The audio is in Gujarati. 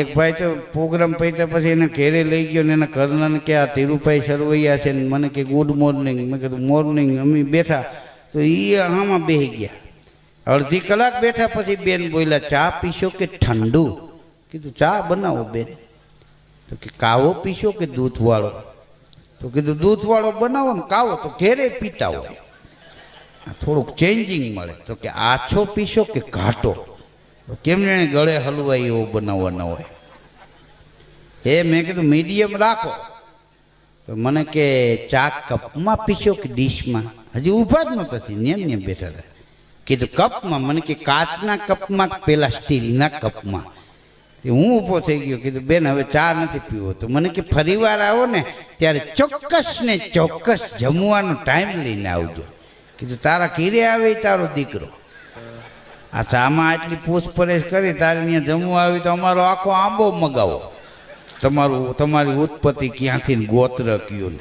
એક ભાઈ તો પ્રોગ્રામ પૈતા પછી એને ઘેરે લઈ ગયો ને એના ઘરનાને કે આ ધીરુભાઈ સરવૈયા છે ને મને કે ગુડ મોર્નિંગ. મેં કીધું મોર્નિંગ. અમે બેઠા તો એ આમાં બેસી ગયા. અડધી કલાક બેઠા પછી બેન બોલ્યા ચા પીશો કે ઠંડુ? કીધું ચા બનાવો બેન. તો કે કાવો પીશો કે દૂધવાળો? તો કીધું દૂધવાળો બનાવો ને કાવો તો ઘેરે પીતા હોય, થોડુંક ચેન્જિંગ મળે. તો કે આછો પીશો કે ઘાટો? કેમ ને ગળે હલવાઈ એવો બનાવવાનો હોય. મેં કીધું મીડિયમ રાખો. તો મને કે ચા કપમાં પીશો કે ડીશમાં? હજી ઊભા જ નહોતા ને બેઠા હતા. કીધું કપમાં. મને કે કાચના કપમાં પેલા સ્ટીલના કપમાં? હું ઊભો થઈ ગયો. કીધું બેન હવે ચા નથી પીવો. તો મને કે ફરી વાર આવો ને ત્યારે ચોક્કસ ને ચોક્કસ જમવાનો ટાઈમ લઈને આવજો. કીધું તારા ઘીરે આવે તારો દીકરો. અચ્છા, આમાં આટલી પૂછપરછ કરી તારે ત્યાં જમવા આવી તો અમારો આખો આંબો મગાવો. તમારી ઉત્પત્તિ ક્યાંથી ગોત્ર કયું ને